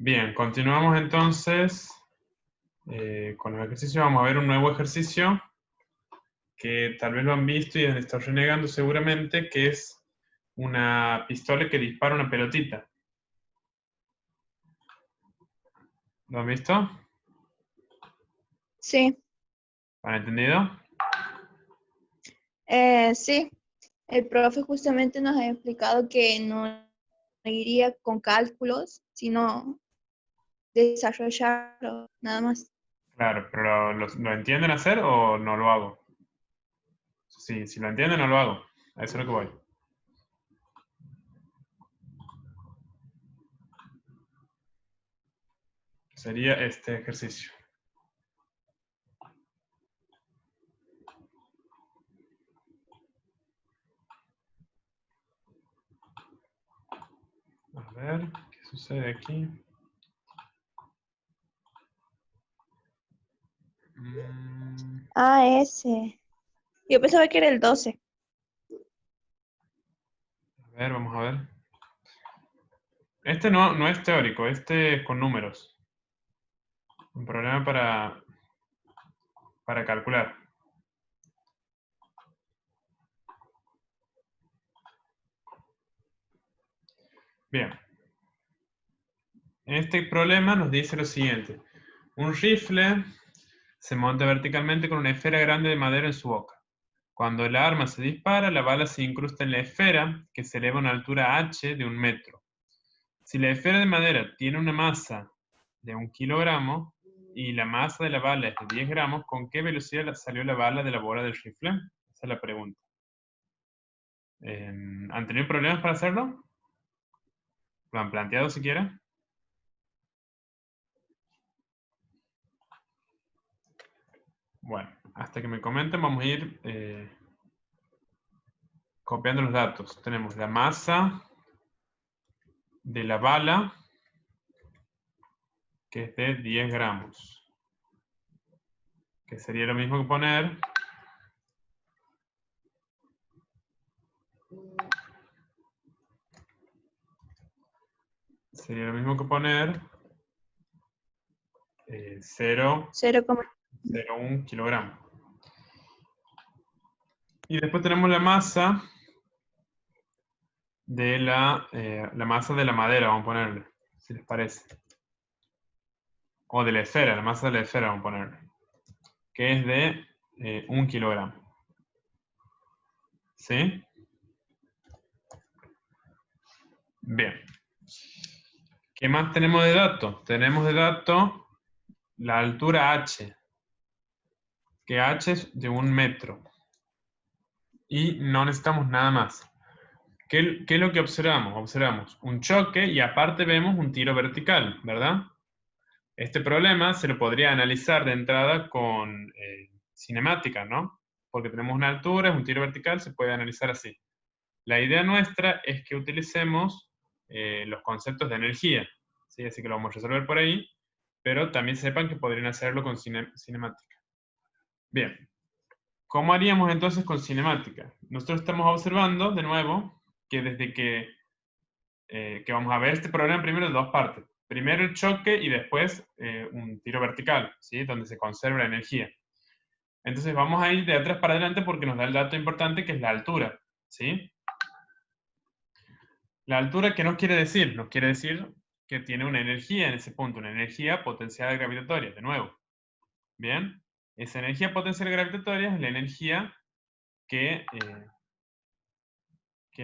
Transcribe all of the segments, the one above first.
Bien, continuamos entonces con los ejercicios. Vamos a ver un nuevo ejercicio que tal vez lo han visto y han estado renegando seguramente, que es una pistola que dispara una pelotita. ¿Lo han visto? Sí, ¿Han entendido? sí. El profe justamente nos ha explicado que no iría con cálculos, sino desarrollarlo, nada más. Claro, pero ¿lo entienden hacer o no lo hago? Sí, si lo entienden, no lo hago. A eso es lo que voy. Sería este ejercicio. A ver, ¿qué sucede aquí? Ah, ese. Yo pensaba que era el 12. A ver, vamos a ver. Este no es teórico, este es con números. Un problema para calcular. Bien. Este problema nos dice lo siguiente. Un rifle se monta verticalmente con una esfera grande de madera en su boca. Cuando el arma se dispara, la bala se incrusta en la esfera, que se eleva a una altura h de 1 metro. Si la esfera de madera tiene una masa de 1 kilogramo y la masa de la bala es de 10 gramos, ¿con qué velocidad salió la bala de la bola del rifle? Esa es la pregunta. ¿Han tenido problemas para hacerlo? ¿Lo han planteado siquiera? Bueno, hasta que me comenten vamos a ir copiando los datos. Tenemos la masa de la bala, que es de 10 gramos. Que sería lo mismo que poner sería lo mismo que poner 0,01 kilogramos. Y después tenemos la masa de la masa de la madera, vamos a ponerle, si les parece. O de la esfera, la masa de la esfera, vamos a ponerle. Que es de 1 kilogramo. ¿Sí? Bien. ¿Qué más tenemos de datos? Tenemos de datos la altura h, que h es de 1 metro. Y no necesitamos nada más. ¿Qué es lo que observamos? Observamos un choque y aparte vemos un tiro vertical, ¿verdad? Este problema se lo podría analizar de entrada con cinemática, ¿no? Porque tenemos una altura, es un tiro vertical, se puede analizar así. La idea nuestra es que utilicemos los conceptos de energía, ¿sí? Así que lo vamos a resolver por ahí, pero también sepan que podrían hacerlo con cinemática. Bien, ¿cómo haríamos entonces con cinemática? Nosotros estamos observando, de nuevo, que desde que vamos a ver este problema primero de dos partes. Primero el choque y después un tiro vertical, ¿sí? Donde se conserva la energía. Entonces vamos a ir de atrás para adelante porque nos da el dato importante que es la altura, ¿sí? La altura, ¿qué nos quiere decir? Nos quiere decir que tiene una energía en ese punto, una energía potencial gravitatoria, de nuevo. ¿Bien? Esa energía potencial gravitatoria es la energía que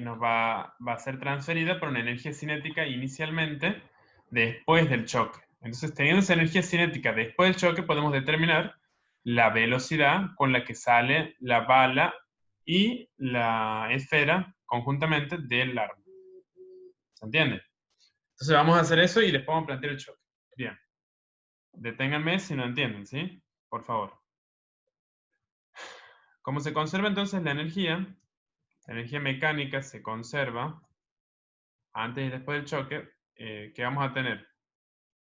nos va a ser transferida por una energía cinética inicialmente después del choque. Entonces, teniendo esa energía cinética después del choque, podemos determinar la velocidad con la que sale la bala y la esfera conjuntamente del arma. ¿Se entiende? Entonces vamos a hacer eso y después vamos a plantear el choque. Bien. Deténganme si no entienden, ¿sí? Por favor. ¿Cómo se conserva entonces la energía? La energía mecánica se conserva antes y después del choque. ¿Qué vamos a tener?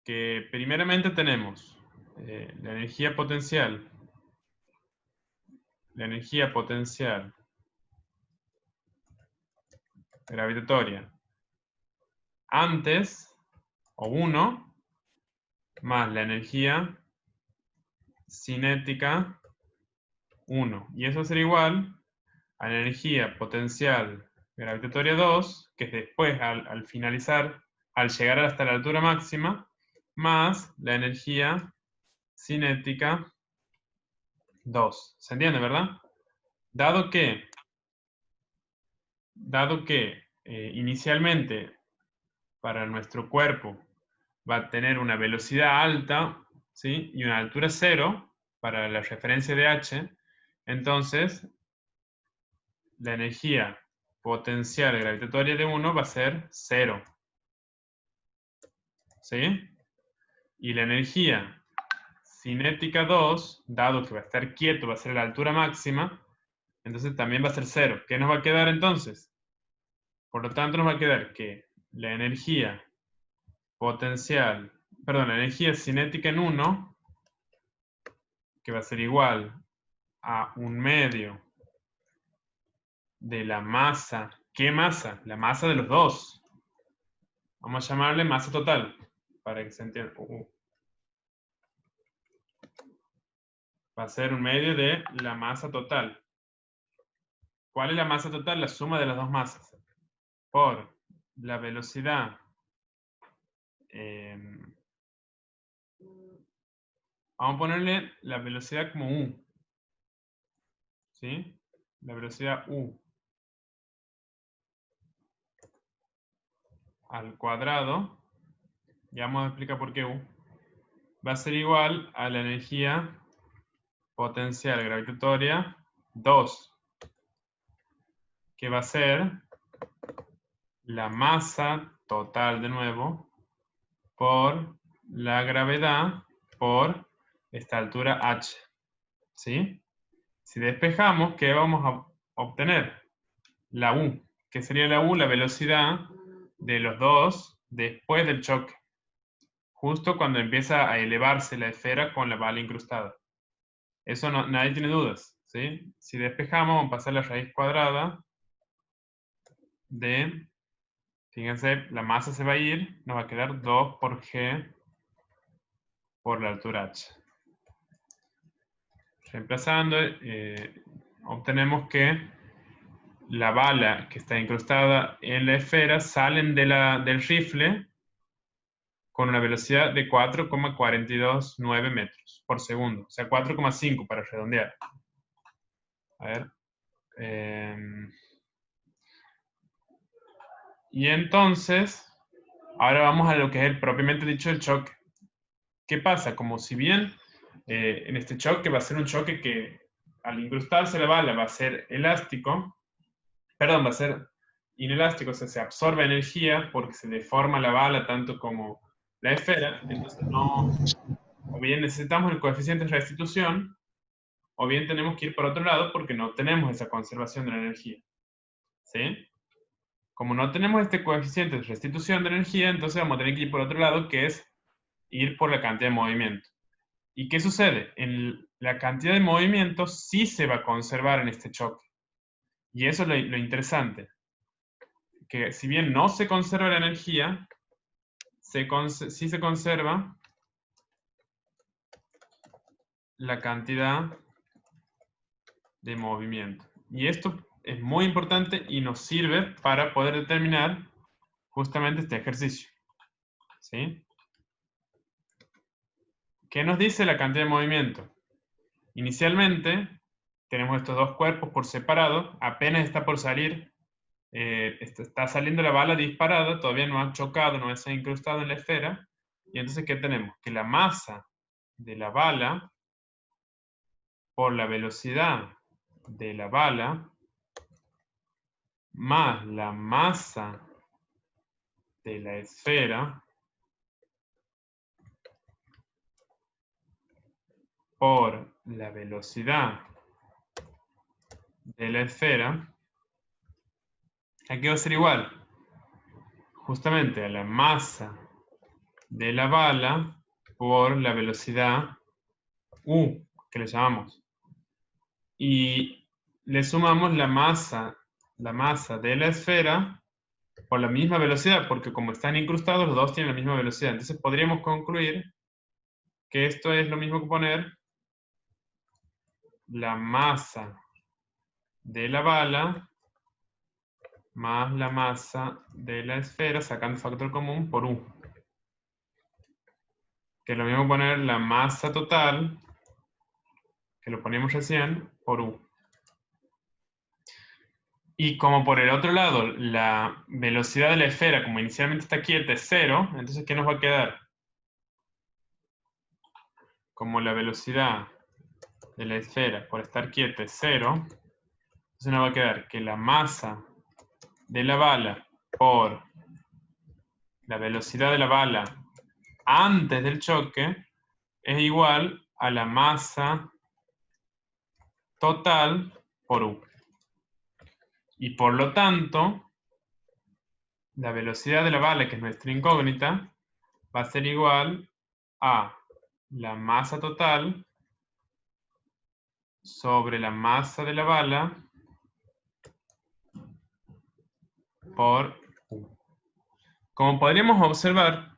Que primeramente tenemos la energía potencial gravitatoria antes, o 1, más la energía cinética 1. Y eso va a ser igual a la energía potencial gravitatoria 2, que es después, al finalizar, al llegar hasta la altura máxima, más la energía cinética 2. ¿Se entiende, verdad? Dado que inicialmente para nuestro cuerpo va a tener una velocidad alta, ¿sí? Y una altura 0 para la referencia de h, entonces la energía potencial gravitatoria de 1 va a ser 0. ¿Sí? Y la energía cinética 2, dado que va a estar quieto, va a ser la altura máxima, entonces también va a ser 0. ¿Qué nos va a quedar entonces? Por lo tanto, nos va a quedar que la energía potencial, perdón, la energía cinética en 1, que va a ser igual a 1/2 de la masa. ¿Qué masa? La masa de los dos. Vamos a llamarle masa total, para que se entienda. Va a ser 1/2 de la masa total. ¿Cuál es la masa total? La suma de las dos masas. Por la velocidad. Vamos a ponerle la velocidad como U. ¿Sí? La velocidad U. Al cuadrado. Ya vamos a explicar por qué U. Va a ser igual a la energía potencial gravitatoria 2. Que va a ser la masa total de nuevo por la gravedad por esta altura h. ¿Sí? Si despejamos, ¿qué vamos a obtener? La u. ¿Qué sería la u? La velocidad de los dos después del choque. Justo cuando empieza a elevarse la esfera con la bala incrustada. Eso nadie tiene dudas. ¿Sí? Si despejamos, vamos a pasar la raíz cuadrada de... Fíjense, la masa se va a ir, nos va a quedar 2 por g por la altura h. Reemplazando, obtenemos que la bala que está incrustada en la esfera salen del rifle con una velocidad de 4,429 metros por segundo. O sea, 4,5 para redondear. A ver. Y entonces, ahora vamos a lo que es el propiamente dicho el choque. ¿Qué pasa? Como si bien en este choque va a ser un choque que al incrustarse la bala va a ser elástico, perdón, va a ser inelástico, o sea, se absorbe energía porque se deforma la bala tanto como la esfera, entonces no, o bien necesitamos el coeficiente de restitución, o bien tenemos que ir por otro lado porque no tenemos esa conservación de la energía. ¿Sí? Como no tenemos este coeficiente de restitución de energía, entonces vamos a tener que ir por otro lado, que es ir por la cantidad de movimiento. ¿Y qué sucede? La cantidad de movimiento sí se va a conservar en este choque. Y eso es lo interesante. Que si bien no se conserva la energía, sí se conserva la cantidad de movimiento. Y esto es muy importante y nos sirve para poder determinar justamente este ejercicio. ¿Sí? ¿Qué nos dice la cantidad de movimiento? Inicialmente, tenemos estos dos cuerpos por separado, apenas está por salir, está saliendo la bala disparada, todavía no ha chocado, no se ha incrustado en la esfera, y entonces, ¿qué tenemos? Que la masa de la bala por la velocidad de la bala más la masa de la esfera por la velocidad de la esfera, aquí va a ser igual justamente a la masa de la bala por la velocidad u, que le llamamos. Y le sumamos la masa de la esfera por la misma velocidad, porque como están incrustados, los dos tienen la misma velocidad. Entonces podríamos concluir que esto es lo mismo que poner la masa de la bala más la masa de la esfera, sacando factor común, por U. Que es lo mismo que poner la masa total, que lo poníamos recién, por U. Y como por el otro lado, la velocidad de la esfera, como inicialmente está quieta, es 0, entonces, ¿qué nos va a quedar? Como la velocidad de la esfera por estar quieta es 0, entonces nos va a quedar que la masa de la bala por la velocidad de la bala antes del choque es igual a la masa total por U. Y por lo tanto, la velocidad de la bala, que es nuestra incógnita, va a ser igual a la masa total sobre la masa de la bala por U. Como podríamos observar,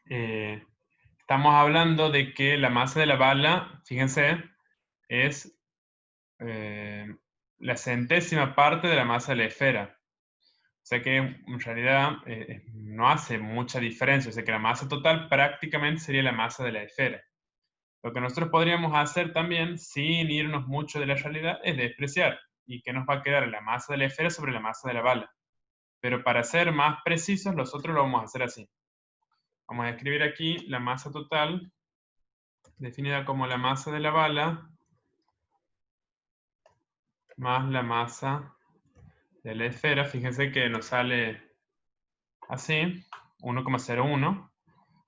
estamos hablando de que la masa de la bala, fíjense, es la centésima parte de la masa de la esfera. O sea que en realidad no hace mucha diferencia. O sea que la masa total prácticamente sería la masa de la esfera. Lo que nosotros podríamos hacer también, sin irnos mucho de la realidad, es despreciar. ¿Y qué nos va a quedar? La masa de la esfera sobre la masa de la bala. Pero para ser más precisos, nosotros lo vamos a hacer así. Vamos a escribir aquí la masa total, definida como la masa de la bala, más la masa de la esfera. Fíjense que nos sale así, 1,01.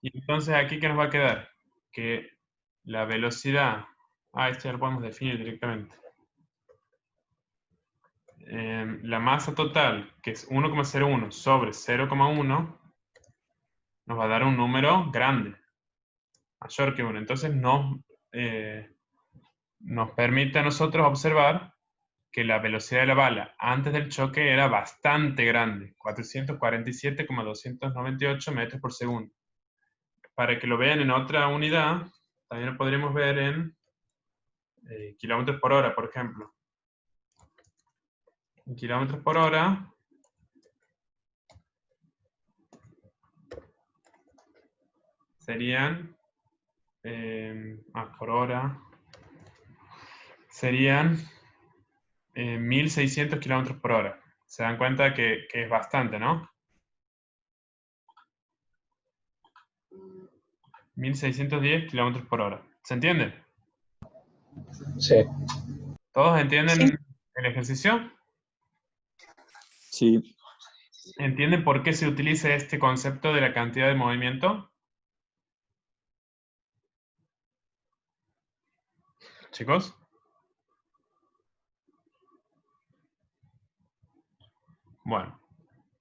Y entonces aquí, ¿qué nos va a quedar? Que la velocidad, esto ya lo podemos definir directamente. La masa total, que es 1,01 sobre 0,1, nos va a dar un número grande, mayor que 1. Entonces nos permite a nosotros observar que la velocidad de la bala antes del choque era bastante grande, 447,298 metros por segundo. Para que lo vean en otra unidad, también lo podremos ver en kilómetros por hora, por ejemplo. En kilómetros por hora, serían, por hora, serían 1600 kilómetros por hora. Se dan cuenta que es bastante, ¿no? 1610 kilómetros por hora. ¿Se entiende? Sí. ¿Todos entienden Sí. el ejercicio? Sí. ¿Entienden por qué se utiliza este concepto de la cantidad de movimiento? ¿Chicos? Bueno.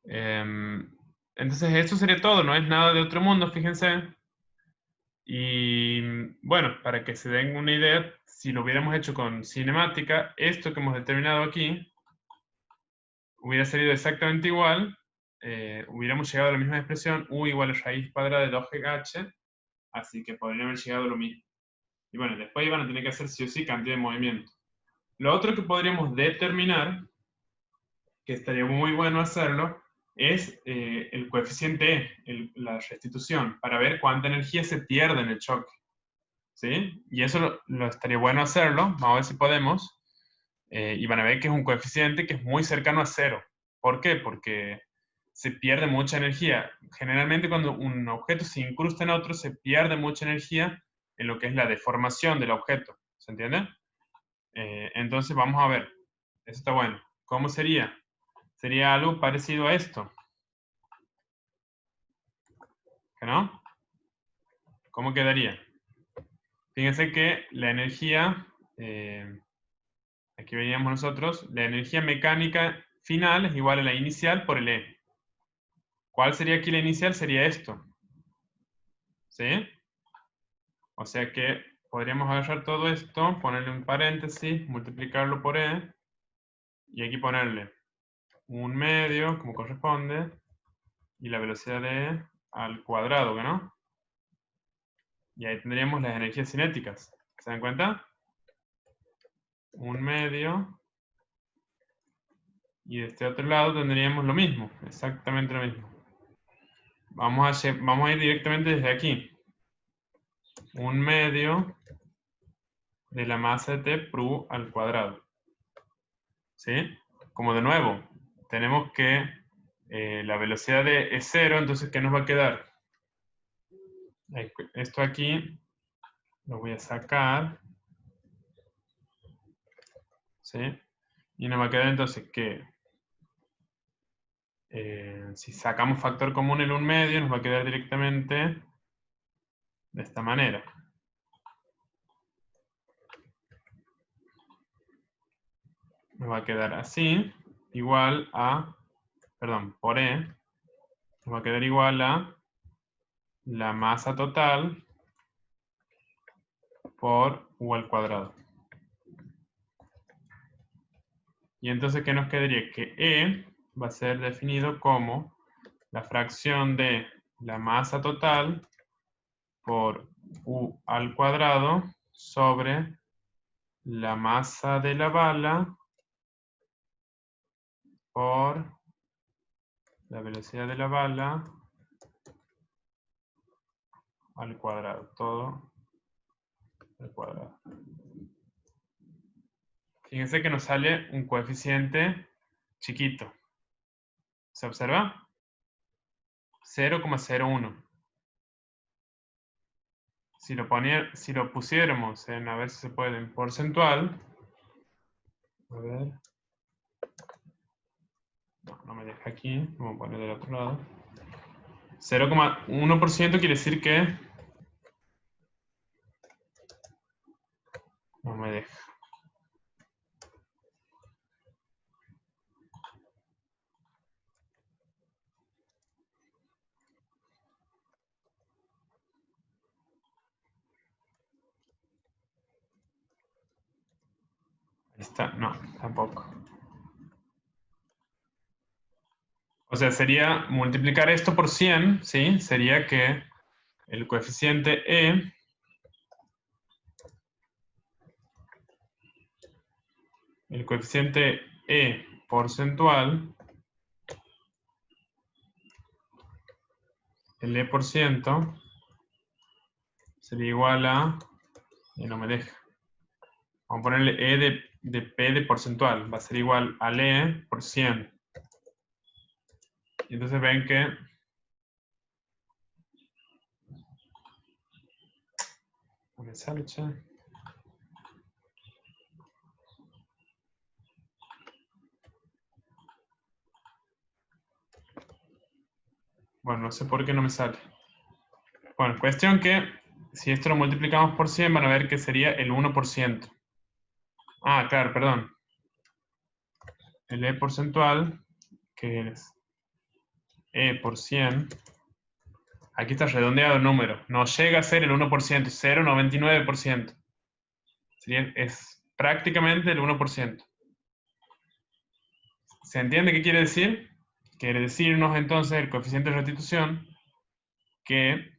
Entonces eso sería todo. No es nada de otro mundo, fíjense. Y bueno, para que se den una idea, si lo hubiéramos hecho con cinemática, esto que hemos determinado aquí hubiera salido exactamente igual. Hubiéramos llegado a la misma expresión, u igual a raíz cuadrada de 2gh, así que podrían haber llegado a lo mismo. Y bueno, después iban a tener que hacer sí o sí cantidad de movimiento. Lo otro que podríamos determinar, que estaría muy bueno hacerlo, es el coeficiente E, la restitución, para ver cuánta energía se pierde en el choque. ¿Sí? Y eso lo estaría bueno hacerlo, vamos a ver si podemos, y van a ver que es un coeficiente que es muy cercano a 0. ¿Por qué? Porque se pierde mucha energía. Generalmente cuando un objeto se incrusta en otro, se pierde mucha energía en lo que es la deformación del objeto. ¿Se entiende? Entonces vamos a ver, eso está bueno. ¿Cómo sería? Sería algo parecido a esto. ¿No? ¿Cómo quedaría? Fíjense que la energía, aquí veíamos nosotros, la energía mecánica final es igual a la inicial por el E. ¿Cuál sería aquí la inicial? Sería esto. ¿Sí? O sea que podríamos agarrar todo esto, ponerle un paréntesis, multiplicarlo por E, y aquí ponerle un medio, como corresponde, y la velocidad de E al cuadrado, ¿no? Y ahí tendríamos las energías cinéticas. ¿Se dan cuenta? 1/2. Y de este otro lado tendríamos lo mismo, exactamente lo mismo. Vamos a ir directamente desde aquí. 1/2 de la masa de T por U al cuadrado. ¿Sí? Como de nuevo, tenemos que la velocidad de es 0, entonces ¿qué nos va a quedar? Esto aquí lo voy a sacar. ¿Sí? Y nos va a quedar entonces que si sacamos factor común el 1/2, nos va a quedar directamente de esta manera. Nos va a quedar así, igual a, perdón, por E, nos va a quedar igual a la masa total por U al cuadrado. Y entonces, ¿qué nos quedaría? Que E va a ser definido como la fracción de la masa total por U al cuadrado sobre la masa de la bala por la velocidad de la bala al cuadrado, todo al cuadrado. Fíjense que nos sale un coeficiente chiquito. ¿Se observa? 0,01. Si lo pusiéramos en, a ver si se puede, en porcentual. A ver. No me deja aquí. Vamos a poner del otro lado. 0,1% quiere decir que no me deja. Ahí está. No, tampoco. O sea, sería multiplicar esto por 100, ¿sí? Sería que el coeficiente E porcentual, el E%, sería igual a, y no me deja. Vamos a ponerle E de P de porcentual, va a ser igual al E por 100. Y entonces ven que no me sale, che. Bueno, no sé por qué no me sale. Bueno, cuestión que si esto lo multiplicamos por 100 van a ver que sería el 1%. Ah, claro, perdón. El E porcentual, que es E por 100. Aquí está redondeado el número. No llega a ser el 1%, 0,99%. Es prácticamente el 1%. ¿Se entiende qué quiere decir? Quiere decirnos entonces el coeficiente de restitución que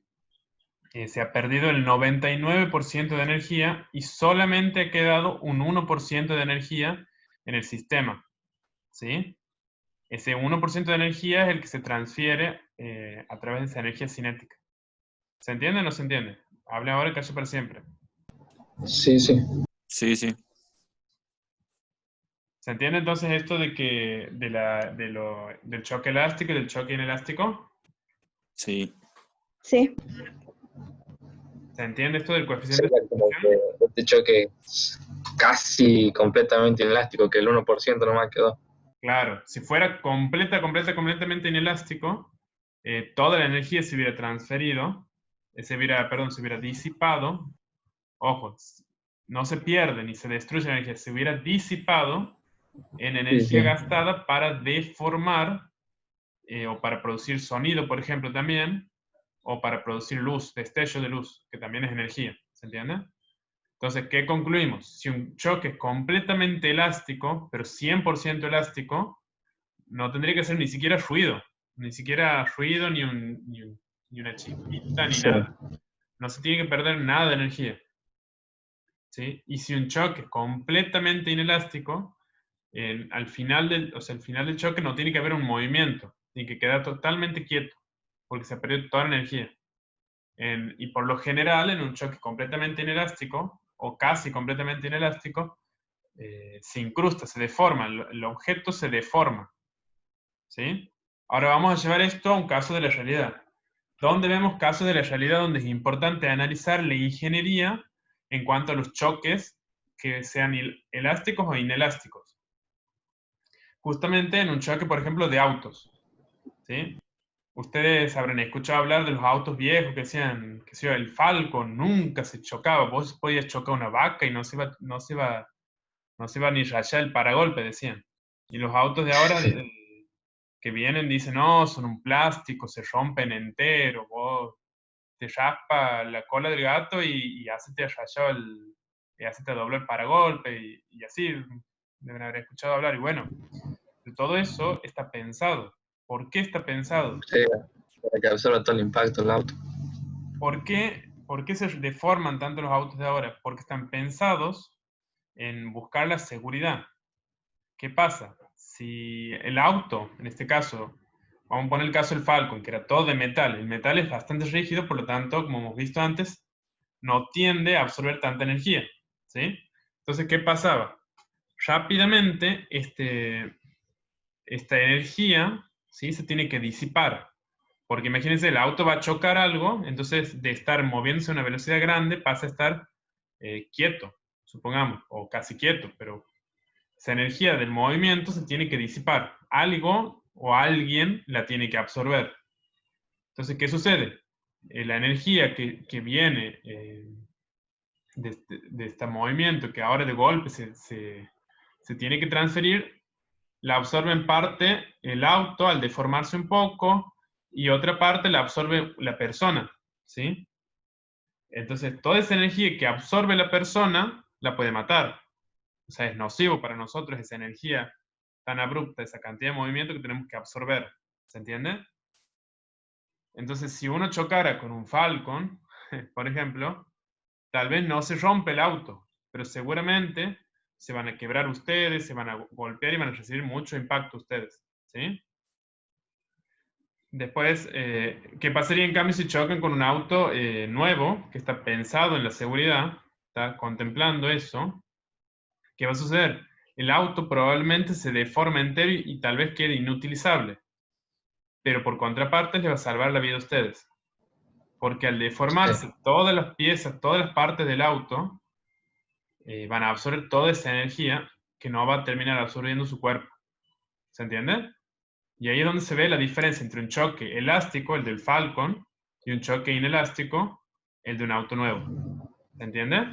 se ha perdido el 99% de energía y solamente ha quedado un 1% de energía en el sistema. ¿Sí? Ese 1% de energía es el que se transfiere a través de esa energía cinética. ¿Se entiende o no se entiende? Hable ahora y calle para siempre. Sí, sí. Sí, sí. ¿Se entiende entonces esto de que del choque elástico y del choque inelástico? Sí. Sí. ¿Se entiende esto del coeficiente? Sería como que este choque es casi completamente inelástico, que el 1% nomás quedó. Claro, si fuera completamente inelástico, toda la energía se hubiera transferido, se hubiera disipado. Ojo, no se pierde ni se destruye la energía, se hubiera disipado en energía Sí. gastada para deformar o para producir sonido, por ejemplo, también, o para producir luz, destello de luz, que también es energía. ¿Se entiende? Entonces, ¿qué concluimos? Si un choque es completamente elástico, pero 100% elástico, no tendría que ser ni siquiera ruido, ni una chispita, ni Sí. nada. no se tiene que perder nada de energía. ¿Sí? Y si un choque es completamente inelástico, al final el final del choque no tiene que haber un movimiento, tiene que quedar totalmente quieto, porque se ha perdido toda la energía. Y por lo general, en un choque completamente inelástico, o casi completamente inelástico, se incrusta, se deforma, el objeto se deforma. ¿Sí? Ahora vamos a llevar esto a un caso de la realidad. ¿Dónde vemos casos de la realidad donde es importante analizar la ingeniería en cuanto a los choques que sean elásticos o inelásticos? Justamente en un choque, por ejemplo, de autos. ¿Sí? Ustedes habrán escuchado hablar de los autos viejos que decían que el Falcon nunca se chocaba. Vos podías chocar una vaca y no se iba ni rayar el paragolpe, decían. Y los autos de ahora que vienen dicen, no, son un plástico, se rompen entero, vos te raspa la cola del gato y ya se te ha rayado ya se te dobló el paragolpe y así deben haber escuchado hablar. Y bueno, de todo eso está pensado. ¿Por qué está pensado? Sí, para que absorba todo el impacto del auto. ¿Por qué se deforman tanto los autos de ahora? Porque están pensados en buscar la seguridad. ¿Qué pasa? Si el auto, en este caso, vamos a poner el caso del Falcon, que era todo de metal. El metal es bastante rígido, por lo tanto, como hemos visto antes, no tiende a absorber tanta energía. ¿Sí? Entonces, ¿qué pasaba? Rápidamente, esta energía, ¿sí?, se tiene que disipar. Porque imagínense, el auto va a chocar algo, entonces de estar moviéndose a una velocidad grande pasa a estar quieto, supongamos, o casi quieto, pero esa energía del movimiento se tiene que disipar. Algo o alguien la tiene que absorber. Entonces, ¿qué sucede? La energía que viene de este movimiento, que ahora de golpe se tiene que transferir, la absorbe en parte el auto al deformarse un poco y otra parte la absorbe la persona, ¿sí? Entonces, toda esa energía que absorbe la persona la puede matar. O sea, es nocivo para nosotros esa energía tan abrupta, esa cantidad de movimiento que tenemos que absorber. ¿Se entiende? Entonces, si uno chocara con un Falcon, por ejemplo, tal vez no se rompe el auto, pero seguramente se van a quebrar ustedes, se van a golpear y van a recibir mucho impacto ustedes. ¿Sí? Después, ¿qué pasaría en cambio si chocan con un auto nuevo que está pensado en la seguridad? Está contemplando eso. ¿Qué va a suceder? El auto probablemente se deforme entero y tal vez quede inutilizable. Pero por contraparte les va a salvar la vida a ustedes. Porque al deformarse todas las piezas, todas las partes del auto, van a absorber toda esa energía que no va a terminar absorbiendo su cuerpo. ¿Se entiende? Y ahí es donde se ve la diferencia entre un choque elástico, el del Falcon, y un choque inelástico, el de un auto nuevo. ¿Se entiende?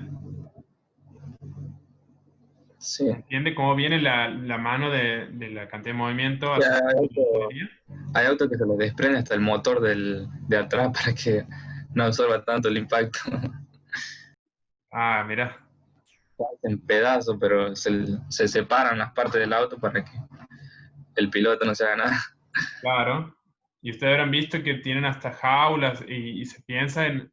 Sí. ¿Se entiende cómo viene la mano de la cantidad de movimiento hacia la ingeniería? Hay autos que se les desprende hasta el motor de atrás para que no absorba tanto el impacto. Ah, mira. En pedazos, pero se separan las partes del auto para que el piloto no se haga nada. Claro. Y ustedes habrán visto que tienen hasta jaulas y se piensa en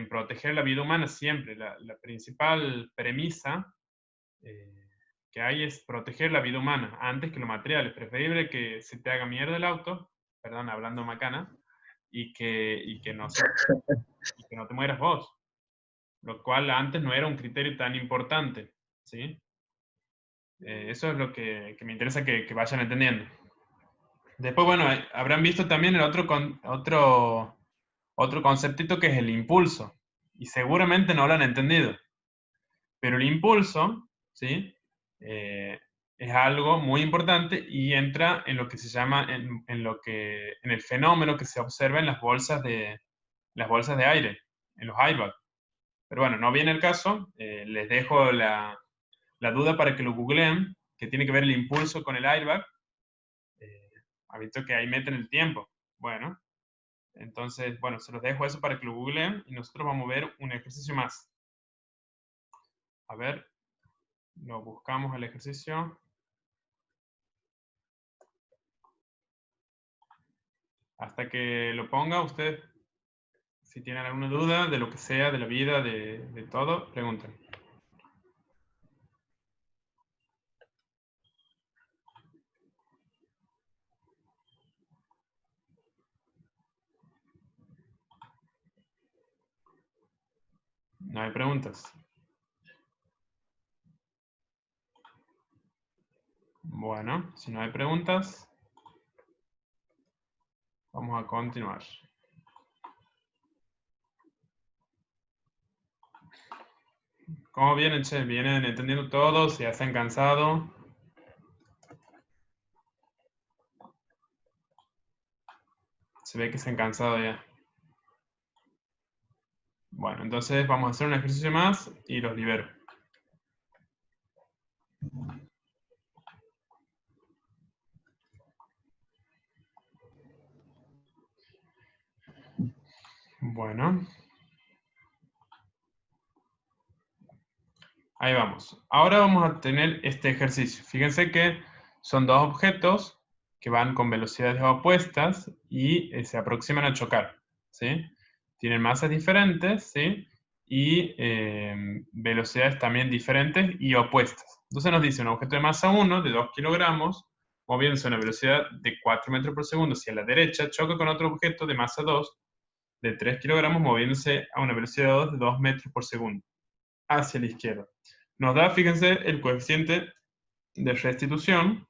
proteger la vida humana siempre. La principal premisa que hay es proteger la vida humana antes que lo material. Es preferible que se te haga mierda el auto, perdón, hablando macana, y que no te mueras vos. Lo cual antes no era un criterio tan importante. ¿Sí? Eso es lo que me interesa que vayan entendiendo. Después, bueno, habrán visto también el otro conceptito que es el impulso. Y seguramente no lo han entendido. Pero el impulso, ¿sí? Es algo muy importante y entra en lo que se llama, en el fenómeno que se observa en las bolsas de aire, en los airbag. Pero bueno, no viene el caso. Les dejo la duda para que lo googleen, que tiene que ver el impulso con el airbag. Ha visto que ahí meten el tiempo. Bueno, entonces, bueno, se los dejo eso para que lo googleen y nosotros vamos a ver un ejercicio más. A ver, lo buscamos el ejercicio. Hasta que lo ponga, ustedes Si tienen alguna duda de lo que sea, de la vida, de todo, pregunten. ¿No hay preguntas? Bueno, si no hay preguntas, vamos a continuar. ¿Cómo vienen, che? ¿Vienen entendiendo todo? ¿Se han cansado? Se ve que se han cansado ya. Bueno, entonces vamos a hacer un ejercicio más y los libero. Bueno. Ahí vamos. Ahora vamos a tener este ejercicio. Fíjense que son dos objetos que van con velocidades opuestas y se aproximan a chocar, ¿sí? Tienen masas diferentes, ¿sí? Y velocidades también diferentes y opuestas. Entonces nos dice un objeto de masa 1 de 2 kilogramos, moviéndose a una velocidad de 4 metros por segundo hacia la derecha, choca con otro objeto de masa 2 de 3 kilogramos, moviéndose a una velocidad de 2 metros por segundo hacia la izquierda. Nos da, fíjense, el coeficiente de restitución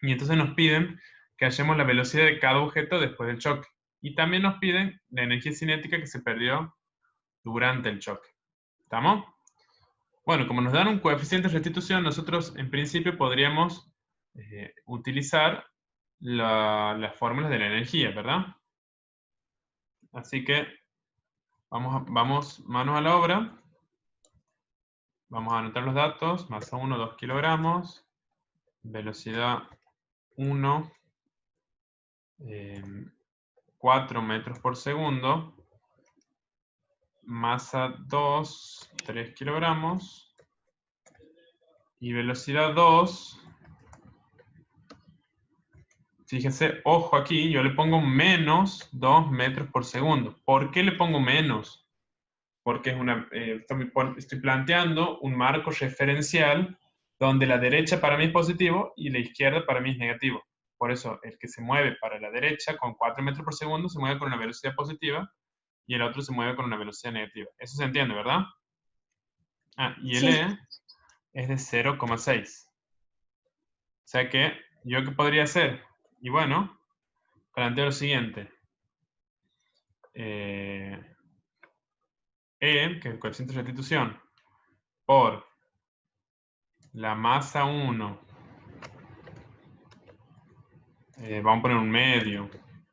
y entonces nos piden que hallemos la velocidad de cada objeto después del choque. Y también nos piden la energía cinética que se perdió durante el choque. ¿Estamos? Bueno, como nos dan un coeficiente de restitución, nosotros en principio podríamos utilizar las fórmulas de la energía, ¿verdad? Así que vamos manos a la obra. Vamos a anotar los datos. Masa 1, 2 kilogramos. Velocidad 1, 4 metros por segundo. Masa 2, 3 kilogramos. Y velocidad 2. Fíjense, ojo aquí, yo le pongo menos 2 metros por segundo. ¿Por qué le pongo menos? Porque estoy planteando un marco referencial donde la derecha para mí es positivo y la izquierda para mí es negativo. Por eso, el que se mueve para la derecha con 4 metros por segundo se mueve con una velocidad positiva y el otro se mueve con una velocidad negativa. Eso se entiende, ¿verdad? Ah, y el Sí. E es de 0,6. O sea que, ¿yo qué podría hacer? Y bueno, planteo lo siguiente. E, que es el coeficiente de restitución, por la masa 1, vamos a poner un medio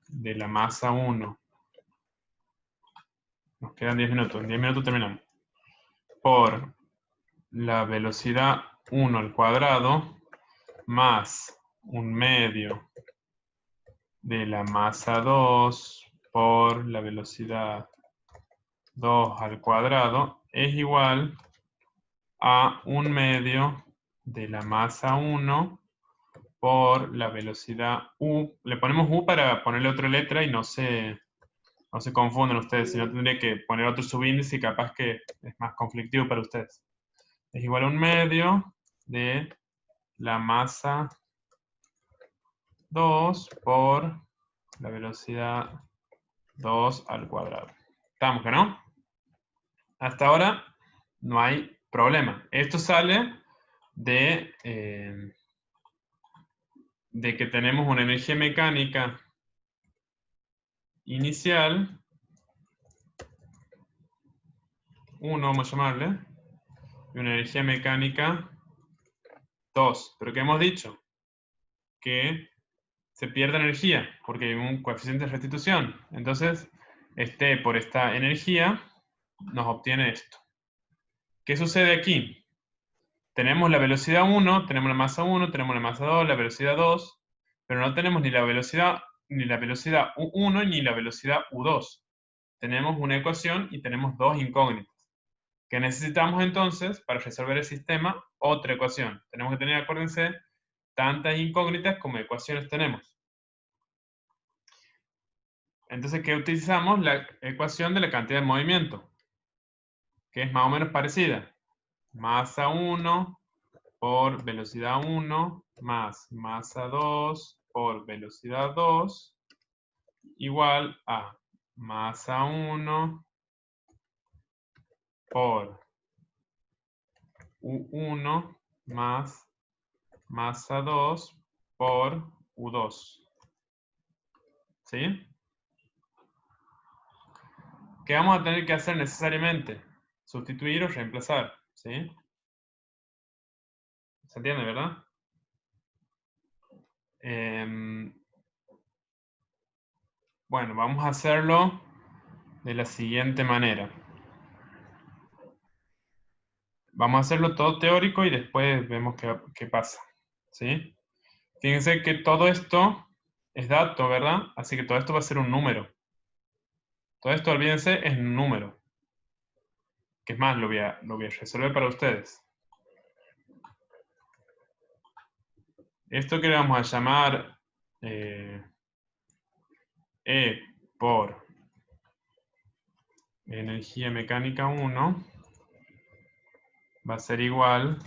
de la masa 1. Nos quedan 10 minutos. En 10 minutos terminamos. Por la velocidad 1 al cuadrado más un medio de la masa 2 por la velocidad 2 al cuadrado es igual a un medio de la masa 1 por la velocidad u. Le ponemos u para ponerle otra letra y no se confundan ustedes, si no tendría que poner otro subíndice y capaz que es más conflictivo para ustedes. Es igual a un medio de la masa 2 por la velocidad 2 al cuadrado. ¿Estamos que no? Hasta ahora no hay problema. Esto sale de que tenemos una energía mecánica inicial, 1 vamos a llamarle, y una energía mecánica 2. ¿Pero qué hemos dicho? Que se pierde energía, porque hay un coeficiente de restitución. Entonces, por esta energía, nos obtiene esto. ¿Qué sucede aquí? Tenemos la velocidad 1, tenemos la masa 1, tenemos la masa 2, la velocidad 2, pero no tenemos ni la velocidad U1 ni la velocidad U2. Tenemos una ecuación y tenemos dos incógnitas. ¿Qué necesitamos entonces para resolver el sistema? Otra ecuación. Tenemos que tener, acuérdense, tantas incógnitas como ecuaciones tenemos. Entonces, ¿qué utilizamos? La ecuación de la cantidad de movimiento, que es más o menos parecida. Masa 1 por velocidad 1 más masa 2 por velocidad 2 igual a masa 1 por U1 más masa 2 por U2. ¿Sí? ¿Qué vamos a tener que hacer necesariamente? Sustituir o reemplazar. ¿Sí? ¿Se entiende, verdad? Bueno, vamos a hacerlo de la siguiente manera. Vamos a hacerlo todo teórico y después vemos qué pasa. ¿Sí? Fíjense que todo esto es dato, ¿verdad? Así que todo esto va a ser un número. Todo esto, olvídense, es un número. Que es más, lo voy a resolver para ustedes. Esto que le vamos a llamar E por energía mecánica 1 va a ser igual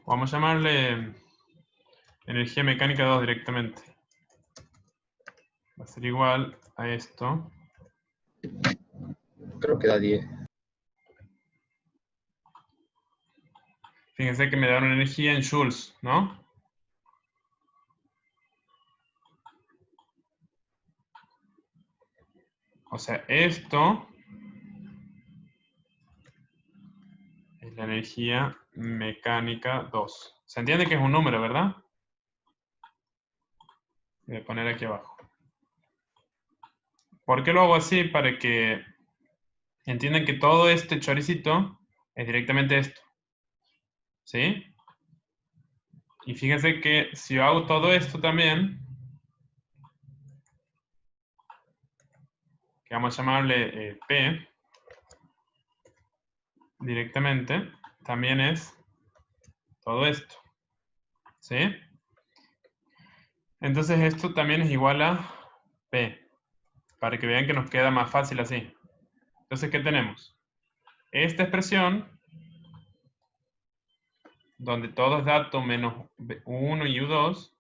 vamos a llamarle energía mecánica 2 directamente. Va a ser igual a esto. Creo que da 10. Fíjense que me da una energía en joules, ¿no? O sea, esto es la energía mecánica 2. ¿Se entiende que es un número, verdad? Voy a poner aquí abajo. ¿Por qué lo hago así? Para que entiendan que todo este choricito es directamente esto. ¿Sí? Y fíjense que si yo hago todo esto también, que vamos a llamarle P, directamente, también es todo esto. ¿Sí? Entonces esto también es igual a P, para que vean que nos queda más fácil así. Entonces, ¿qué tenemos? Esta expresión, donde todo es dato menos U1 y U2,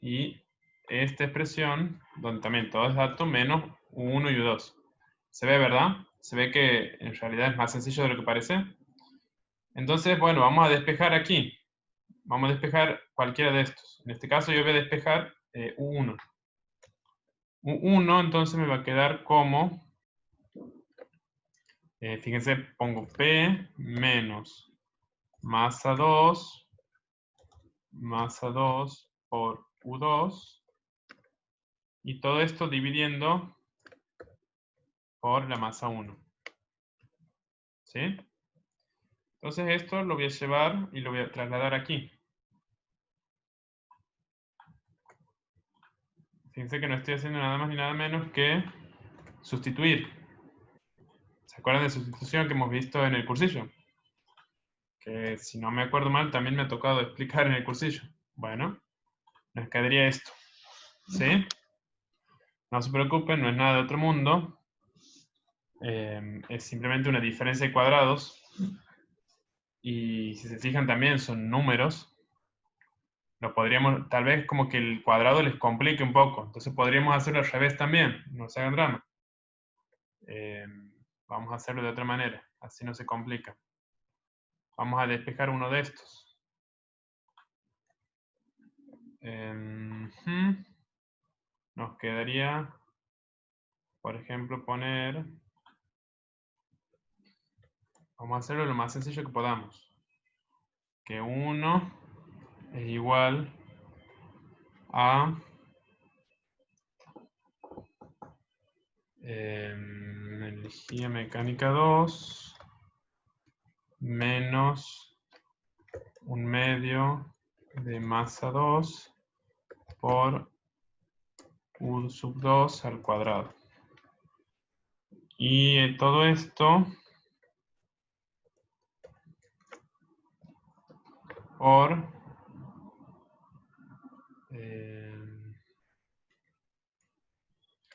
y esta expresión, donde también todo es dato menos U1 y U2. ¿Se ve, verdad? Se ve que en realidad es más sencillo de lo que parece. Entonces, bueno, vamos a despejar aquí. Vamos a despejar cualquiera de estos. En este caso yo voy a despejar U1. U1 entonces me va a quedar como, fíjense, pongo P menos masa 2 por U2 y todo esto dividiendo por la masa 1. ¿Sí? Entonces esto lo voy a llevar y lo voy a trasladar aquí. Fíjense que no estoy haciendo nada más ni nada menos que sustituir. ¿Se acuerdan de sustitución que hemos visto en el cursillo? Que si no me acuerdo mal también me ha tocado explicar en el cursillo. Bueno, nos quedaría esto. ¿Sí? No se preocupen, no es nada de otro mundo. Es simplemente una diferencia de cuadrados. Y si se fijan también son números. Lo podríamos, tal vez como que el cuadrado les complique un poco. Entonces podríamos hacerlo al revés también. No se hagan drama. Vamos a hacerlo de otra manera. Así no se complica. Vamos a despejar uno de estos. Nos quedaría, por ejemplo, poner... Vamos a hacerlo lo más sencillo que podamos. Que 1 es igual a energía mecánica 2 menos 1/2 de masa 2 por U sub 2 al cuadrado. Y todo esto por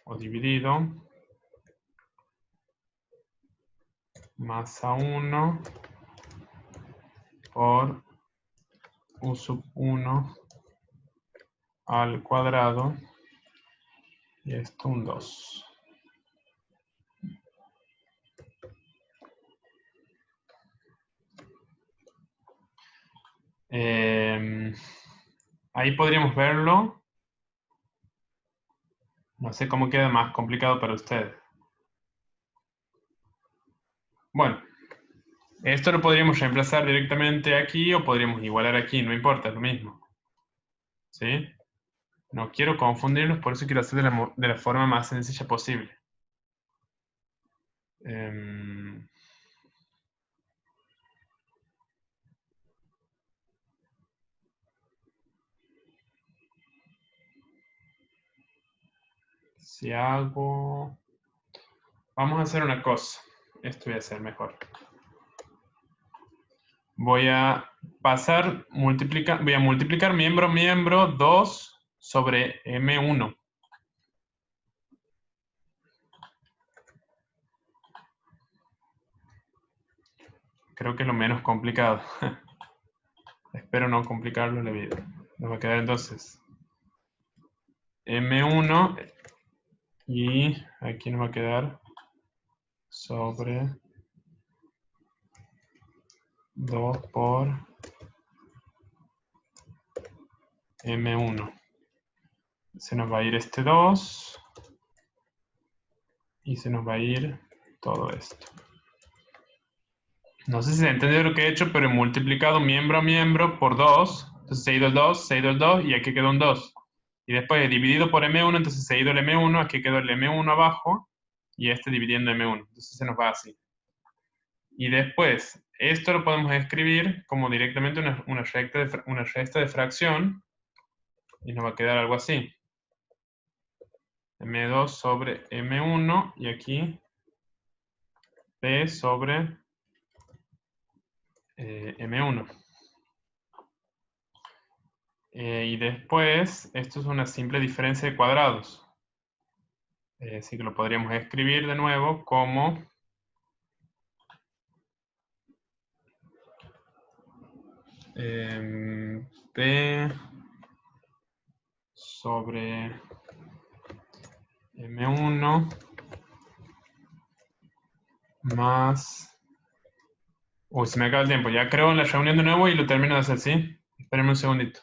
o dividido, más A1 por U sub 1 al cuadrado, y esto un 2. Ahí podríamos verlo. No sé cómo queda más complicado para ustedes. Bueno, esto lo podríamos reemplazar directamente aquí o podríamos igualar aquí, no importa, es lo mismo. ¿Sí? No quiero confundirlos, por eso quiero hacer de la forma más sencilla posible. Si hago... Vamos a hacer una cosa. Esto voy a hacer mejor. Voy a voy a multiplicar miembro 2 sobre M1. Creo que es lo menos complicado. Espero no complicarlo la vida. Nos va a quedar entonces M1 y aquí nos va a quedar sobre 2 por M1. Se nos va a ir este 2 y se nos va a ir todo esto. No sé si se entendió lo que he hecho, pero he multiplicado miembro a miembro por 2. Entonces se ha ido el 2, se ha ido el 2 y aquí quedó un 2. Y después he dividido por M1, entonces se ha ido el M1, aquí quedó el M1 abajo y este dividiendo M1. Entonces se nos va así. Y después, esto lo podemos escribir como directamente una resta de fracción y nos va a quedar algo así. M2 sobre M1 y aquí P sobre M1. Y después, esto es una simple diferencia de cuadrados. Así que lo podríamos escribir de nuevo como P sobre M1 más... Uy, se me acaba el tiempo. Ya creo en la reunión de nuevo y lo termino de hacer, ¿sí? Espérenme un segundito.